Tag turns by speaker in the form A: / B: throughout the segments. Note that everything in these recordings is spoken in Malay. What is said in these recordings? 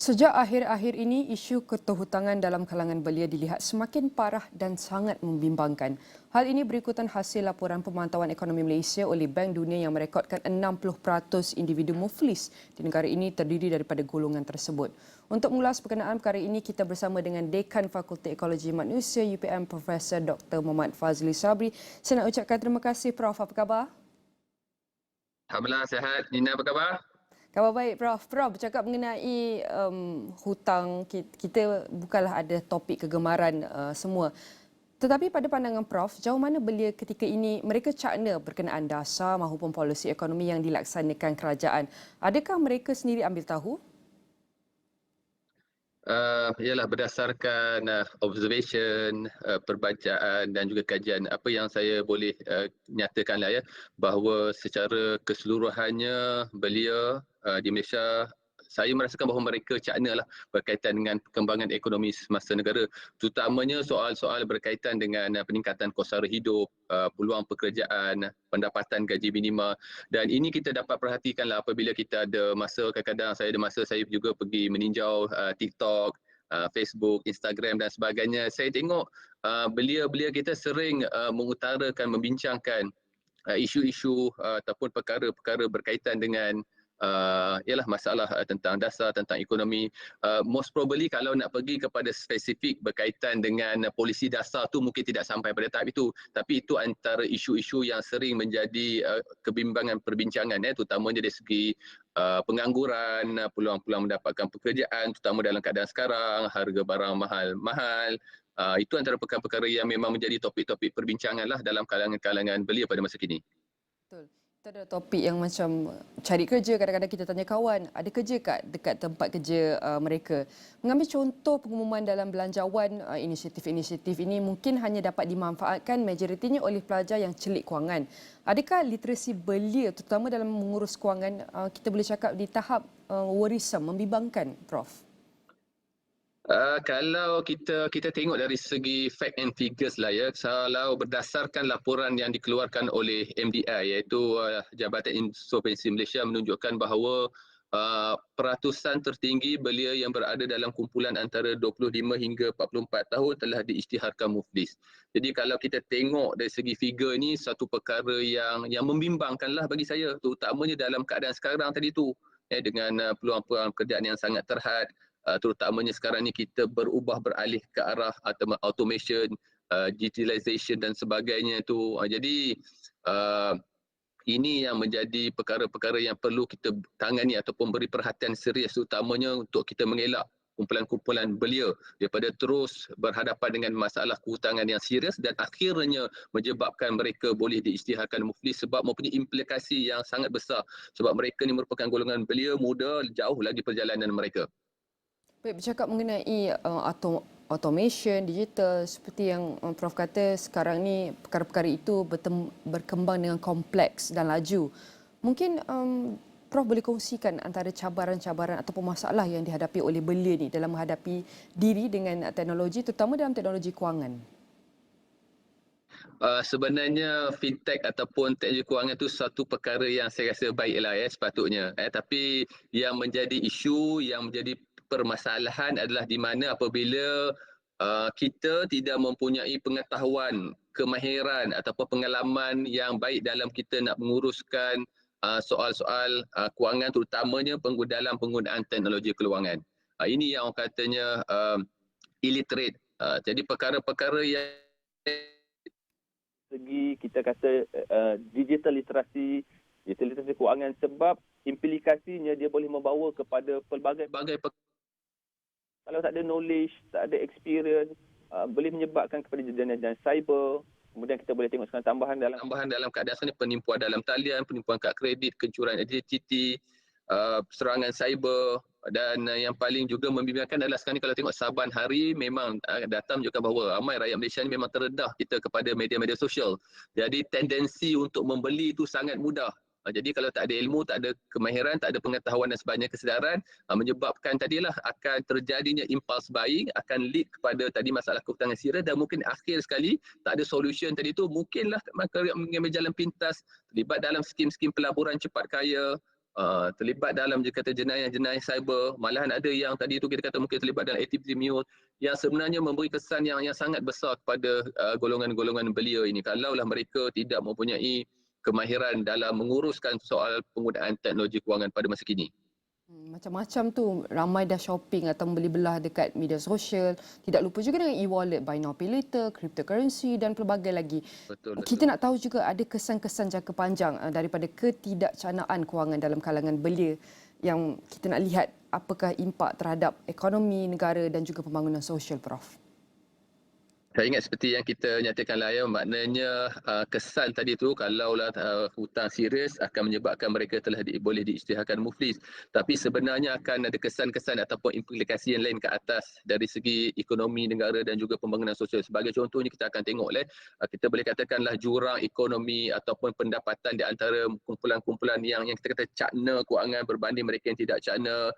A: Sejak akhir-akhir ini, isu keterhutangan dalam kalangan belia dilihat semakin parah dan sangat membimbangkan. Hal ini berikutan hasil laporan pemantauan ekonomi Malaysia oleh Bank Dunia yang merekodkan 60% individu muflis di negara ini terdiri daripada golongan tersebut. Untuk mengulas berkenaan perkara ini, kita bersama dengan Dekan Fakulti Ekologi Manusia UPM Profesor Dr. Muhammad Fazli Sabri. Saya nak ucapkan terima kasih Prof. Apa khabar?
B: Alhamdulillah sihat. Nina apa khabar?
A: Khabar baik, Prof. Prof, bercakap mengenai hutang, kita bukanlah ada topik kegemaran semua. Tetapi pada pandangan Prof, jauh mana belia ketika ini mereka cakna berkenaan dasar maupun polisi ekonomi yang dilaksanakan kerajaan? Adakah mereka sendiri ambil tahu?
B: Ialah berdasarkan observation, perbacaan dan juga kajian apa yang saya boleh nyatakan lah ya, bahawa secara keseluruhannya belia di Malaysia, saya merasakan bahawa mereka cakna lah berkaitan dengan perkembangan ekonomi semasa negara, terutamanya soal-soal berkaitan dengan peningkatan kos sara hidup, peluang pekerjaan, pendapatan gaji minima. Dan ini kita dapat perhatikanlah apabila kita ada masa, kadang-kadang saya ada masa saya juga pergi meninjau TikTok, Facebook, Instagram dan sebagainya. Saya tengok belia-belia kita sering mengutarakan, membincangkan isu-isu ataupun perkara-perkara berkaitan dengan ialah masalah tentang dasar, tentang ekonomi. Most probably kalau nak pergi kepada spesifik berkaitan dengan polisi dasar tu mungkin tidak sampai pada tahap itu. Tapi itu antara isu-isu yang sering menjadi kebimbangan perbincangan, terutamanya dari segi pengangguran, peluang-peluang mendapatkan pekerjaan, terutama dalam keadaan sekarang, harga barang mahal-mahal. Itu antara perkara-perkara yang memang menjadi topik-topik perbincangan lah dalam kalangan-kalangan belia pada masa kini.
A: Betul. Kita ada topik yang macam cari kerja, kadang-kadang kita tanya kawan, ada kerja dekat tempat kerja mereka. Mengambil contoh pengumuman dalam belanjawan, inisiatif-inisiatif ini mungkin hanya dapat dimanfaatkan majoritinya oleh pelajar yang celik kewangan. Adakah literasi belia terutama dalam mengurus kewangan kita boleh cakap di tahap worrisome, membimbangkan, Prof?
B: Kalau kita tengok dari segi fact and figures lah ya, kalau berdasarkan laporan yang dikeluarkan oleh MDI iaitu Jabatan Insolvensi Malaysia menunjukkan bahawa peratusan tertinggi belia yang berada dalam kumpulan antara 25 hingga 44 tahun telah diisytiharkan muflis. Jadi kalau kita tengok dari segi figure ni satu perkara yang membimbangkanlah bagi saya, terutamanya dalam keadaan sekarang tadi tu, dengan peluang-peluang pekerjaan yang sangat terhad. Terutamanya sekarang ni kita beralih ke arah automation, digitalization dan sebagainya tu. Jadi ini yang menjadi perkara-perkara yang perlu kita tangani ataupun beri perhatian serius, terutamanya untuk kita mengelak kumpulan-kumpulan belia daripada terus berhadapan dengan masalah kehutangan yang serius dan akhirnya menyebabkan mereka boleh diisytiharkan muflis sebab mempunyai implikasi yang sangat besar sebab mereka ni merupakan golongan belia muda, jauh lagi perjalanan mereka.
A: Baik, bercakap mengenai automation, digital, seperti yang Prof kata, sekarang ni perkara-perkara itu berkembang dengan kompleks dan laju. Mungkin Prof boleh kongsikan antara cabaran-cabaran ataupun masalah yang dihadapi oleh belia ni dalam menghadapi diri dengan teknologi, terutama dalam teknologi kewangan.
B: Sebenarnya fintech ataupun teknologi kewangan itu satu perkara yang saya rasa baiklah sepatutnya. Tapi yang menjadi isu, yang menjadi permasalahan adalah di mana apabila kita tidak mempunyai pengetahuan, kemahiran ataupun pengalaman yang baik dalam kita nak menguruskan soal-soal kewangan, terutamanya dalam penggunaan teknologi kewangan. Ini yang orang katanya illiterate. Jadi perkara-perkara yang
C: segi kita kata digital literasi kewangan, sebab implikasinya dia boleh membawa kepada pelbagai kalau tak ada knowledge, tak ada experience, boleh menyebabkan kepada jejak cyber. Kemudian kita boleh tengok sekarang tambahan dalam
B: keadaan sekarang, penipuan dalam talian, penipuan kad kredit, kecurangan identiti, serangan cyber, dan yang paling juga membimbangkan adalah sekarang ni kalau tengok saban hari memang data menunjukkan bahawa ramai rakyat Malaysia ni memang terdedah kita kepada media-media sosial. Jadi tendensi untuk membeli itu sangat mudah. Jadi kalau tak ada ilmu, tak ada kemahiran, tak ada pengetahuan dan sebagainya, kesedaran, menyebabkan tadilah akan terjadinya impulse buying, akan lead kepada tadi masalah kehutangan serius dan mungkin akhir sekali tak ada solution tadi tu, mungkinlah mereka mengambil jalan pintas, terlibat dalam skim-skim pelaburan cepat kaya, terlibat dalam je kata jenayah cyber, malahan ada yang tadi tu kita kata mungkin terlibat dalam aktiviti mule yang sebenarnya memberi kesan yang sangat besar kepada golongan-golongan belia ini. Kalaulah mereka tidak mempunyai kemahiran dalam menguruskan soal penggunaan teknologi kewangan pada masa kini.
A: Macam-macam tu, ramai dah shopping atau membeli belah dekat media sosial. Tidak lupa juga dengan e-wallet, buy now pay later, cryptocurrency dan pelbagai lagi.
B: Betul.
A: Kita nak tahu juga ada kesan-kesan jangka panjang daripada ketidakcanaan kewangan dalam kalangan belia yang kita nak lihat apakah impak terhadap ekonomi negara dan juga pembangunan sosial, Prof.
B: Saya ingat seperti yang kita nyatakan lah ya, maknanya kesan tadi tu kalaulah hutang serius akan menyebabkan mereka telah boleh diisytiharkan muflis. Tapi sebenarnya akan ada kesan-kesan ataupun implikasi yang lain ke atas dari segi ekonomi negara dan juga pembangunan sosial. Sebagai contohnya kita akan tengok kita boleh katakanlah jurang ekonomi ataupun pendapatan di antara kumpulan-kumpulan yang kita kata cakna kewangan berbanding mereka yang tidak cakna.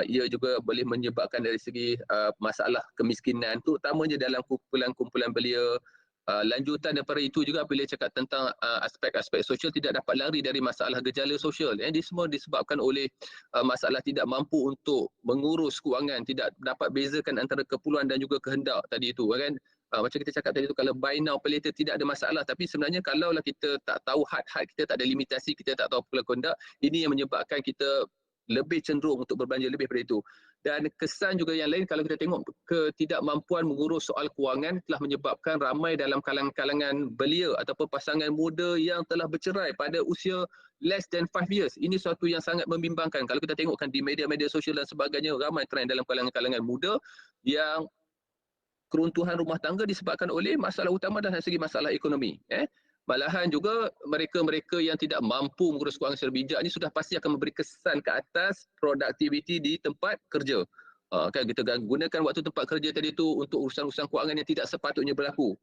B: Ia juga boleh menyebabkan dari segi masalah kemiskinan, terutamanya dalam kumpulan belia. Lanjutan daripada itu juga bila cakap tentang aspek-aspek sosial, tidak dapat lari dari masalah gejala sosial. Ini semua disebabkan oleh masalah tidak mampu untuk mengurus kewangan, tidak dapat bezakan antara keperluan dan juga kehendak tadi itu kan. Macam kita cakap tadi tu, kalau buy now pay later tidak ada masalah, tapi sebenarnya kalaulah kita tak tahu had-had, kita tak ada limitasi, kita tak tahu kehendak, ini yang menyebabkan kita lebih cenderung untuk berbelanja lebih daripada itu. Dan kesan juga yang lain kalau kita tengok ketidakmampuan mengurus soal kewangan telah menyebabkan ramai dalam kalangan belia ataupun pasangan muda yang telah bercerai pada usia less than 5 years. Ini suatu yang sangat membimbangkan. Kalau kita tengokkan di media-media sosial dan sebagainya, ramai trend dalam kalangan muda yang keruntuhan rumah tangga disebabkan oleh masalah utama dari segi masalah ekonomi. Malahan juga mereka-mereka yang tidak mampu mengurus kewangan secara bijak ni sudah pasti akan memberi kesan ke atas produktiviti di tempat kerja. Kan kita gunakan waktu tempat kerja tadi tu untuk urusan-urusan kewangan yang tidak sepatutnya berlaku.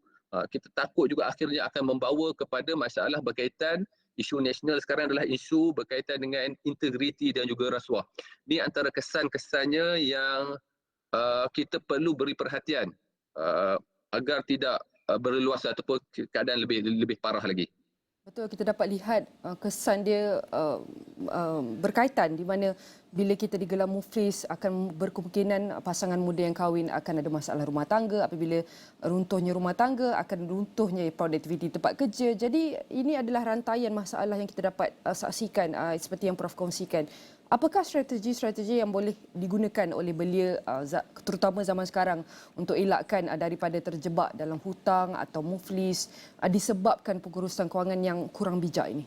B: Kita takut juga akhirnya akan membawa kepada masalah berkaitan isu nasional sekarang adalah isu berkaitan dengan integriti dan juga rasuah. Ini antara kesan-kesannya yang kita perlu beri perhatian agar tidak berleluasa ataupun keadaan lebih parah lagi.
A: Betul, kita dapat lihat kesan dia berkaitan di mana bila kita digelar muflis akan berkemungkinan pasangan muda yang kahwin akan ada masalah rumah tangga, apabila runtuhnya rumah tangga akan runtuhnya produktiviti tempat kerja. Jadi ini adalah rantaian masalah yang kita dapat saksikan seperti yang Prof kongsikan. Apakah strategi-strategi yang boleh digunakan oleh belia terutama zaman sekarang untuk elakkan daripada terjebak dalam hutang atau muflis disebabkan pengurusan kewangan yang kurang bijak ini?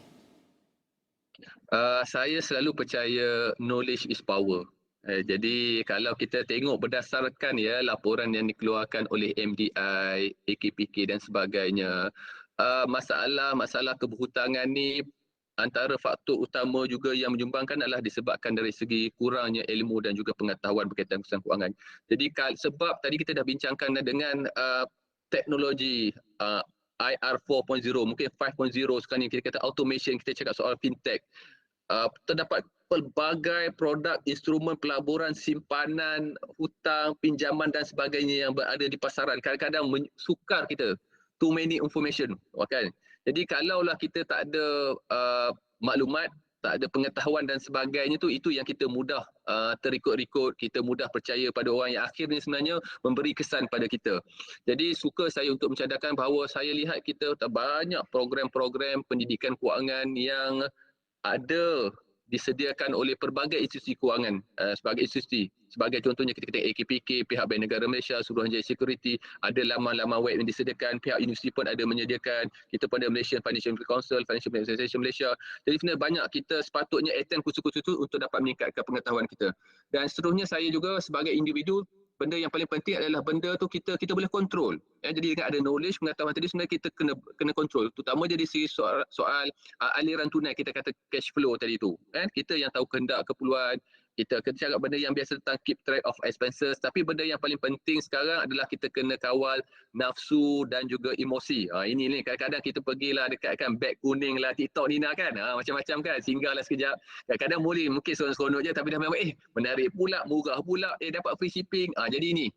B: Saya selalu percaya knowledge is power. Jadi kalau kita tengok berdasarkan laporan yang dikeluarkan oleh MDI, AKPK dan sebagainya, masalah keberhutangan ni antara faktor utama juga yang menyumbangkan adalah disebabkan dari segi kurangnya ilmu dan juga pengetahuan berkaitan urusan kewangan. Jadi sebab tadi kita dah bincangkan dengan teknologi IR 4.0, mungkin 5.0 sekarang ni kita kata automation, kita cakap soal fintech. Terdapat pelbagai produk, instrumen pelaburan, simpanan, hutang, pinjaman dan sebagainya yang berada di pasaran. Kadang-kadang sukar kita, too many information, kan? Jadi kalaulah kita tak ada maklumat, tak ada pengetahuan dan sebagainya itu yang kita mudah terikut-ikut, kita mudah percaya pada orang yang akhirnya sebenarnya memberi kesan pada kita. Jadi suka saya untuk mencadangkan bahawa saya lihat kita banyak program-program pendidikan kewangan yang ada disediakan oleh pelbagai institusi kewangan sebagai institusi. Sebagai contohnya kita kata AKPK, pihak Bank Negara Malaysia, Suruhanjaya Security, ada laman-laman web yang disediakan, pihak universiti pun ada menyediakan, kita pun ada Malaysian Financial Council, Financial Planning Association Malaysia. Jadi sebenarnya banyak kita sepatutnya attend kursus-kursus itu untuk dapat meningkatkan pengetahuan kita. Dan seterusnya saya juga sebagai individu, benda yang paling penting adalah benda tu kita boleh kontrol. Jadi dengan ada knowledge, pengetahuan tadi sebenarnya kita kena kontrol. Terutama jadi segi soal aliran tunai, kita kata cash flow tadi tu. Kita yang tahu kehendak, keperluan, kita cakap benda yang biasa tentang keep track of expenses, tapi benda yang paling penting sekarang adalah kita kena kawal nafsu dan juga emosi. Ini ni kadang-kadang kita pergilah dekat kan beg kuning lah TikTok ni kan, macam-macam kan, singgahlah sekejap. Kadang-kadang boleh mungkin seronok-seronok je, tapi dah memang menarik pula, murah pula, dapat free shipping. Jadi ni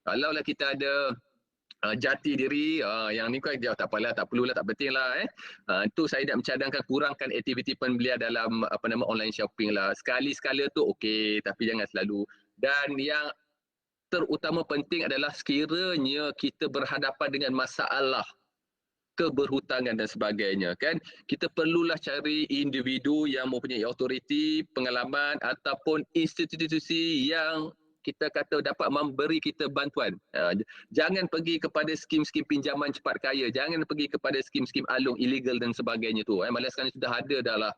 B: kalaulah kita ada jati diri, yang ni kan dia tak apalah, tak perlulah, tak penting lah itu saya nak mencadangkan kurangkan aktiviti pembelian dalam online shopping lah. Sekali-sekala tu okey, tapi jangan selalu. Dan yang terutama penting adalah sekiranya kita berhadapan dengan masalah keberhutangan dan sebagainya kan, kita perlulah cari individu yang mempunyai autoriti, pengalaman ataupun institusi yang kita kata dapat memberi kita bantuan. Jangan pergi kepada skim-skim pinjaman cepat kaya, jangan pergi kepada skim-skim alung ilegal dan sebagainya tu. Malah sekarang sudah ada dah lah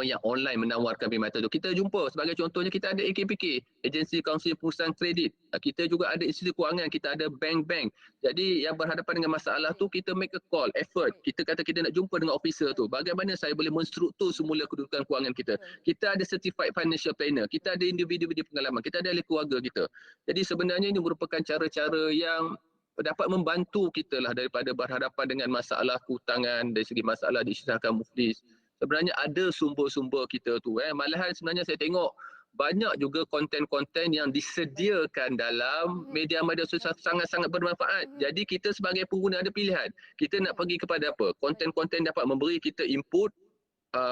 B: yang online menawarkan perkhidmatan tu. Kita jumpa sebagai contohnya, kita ada AKPK, Agensi Kaunseling Perusahaan Kredit. Kita juga ada institusi kewangan, kita ada bank-bank. Jadi yang berhadapan dengan masalah tu, kita make a call, effort. Kita kata kita nak jumpa dengan officer tu. Bagaimana saya boleh menstruktur semula kedudukan kewangan kita. Kita ada certified financial planner, kita ada individu-individu pengalaman, kita ada ahli keluarga kita. Jadi sebenarnya ini merupakan cara-cara yang dapat membantu kita lah daripada berhadapan dengan masalah kehutangan, dari segi masalah disyarikat muflis. Sebenarnya ada sumber-sumber kita tu. Malahan sebenarnya saya tengok banyak juga konten-konten yang disediakan dalam media-media sosial sangat-sangat bermanfaat. Jadi kita sebagai pengguna ada pilihan. Kita nak pergi kepada apa? Konten-konten dapat memberi kita input,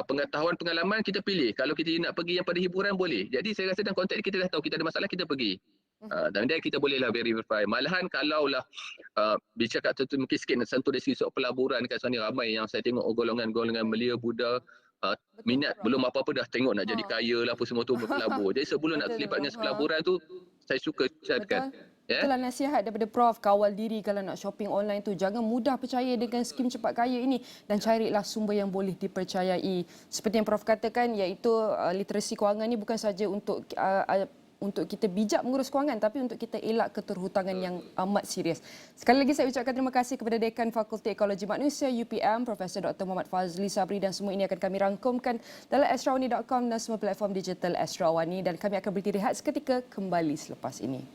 B: pengetahuan, pengalaman, kita pilih. Kalau kita nak pergi yang pada hiburan, boleh. Jadi saya rasa dalam konteks kita dah tahu kita ada masalah, kita pergi. Dan dia kita bolehlah verify. Malahan kalaulah bicara kat mungkin sikit nak sentuh dari sisi pelaburan kat sana, ramai yang saya tengok golongan-golongan belia Buddha minat belum apa-apa dah tengok nak jadi kaya lah apa semua tu berpelabur. Jadi sebelum nak terlibat dengan pelaburan tu, saya suka cakapkan.
A: Itulah nasihat daripada Prof, kawal diri kalau nak shopping online tu. Jangan mudah percaya dengan skim cepat kaya ini dan carilah sumber yang boleh dipercayai. Seperti yang Prof katakan, iaitu literasi kewangan ni bukan saja untuk kita bijak mengurus kewangan, tapi untuk kita elak keterhutangan yang amat serius. Sekali lagi saya ucapkan terima kasih kepada Dekan Fakulti Ekologi Manusia UPM, Profesor Dr. Muhammad Fazli Sabri, dan semua ini akan kami rangkumkan dalam astrawani.com dan semua platform digital Astrawani, dan kami akan berdiri rehat seketika, kembali selepas ini.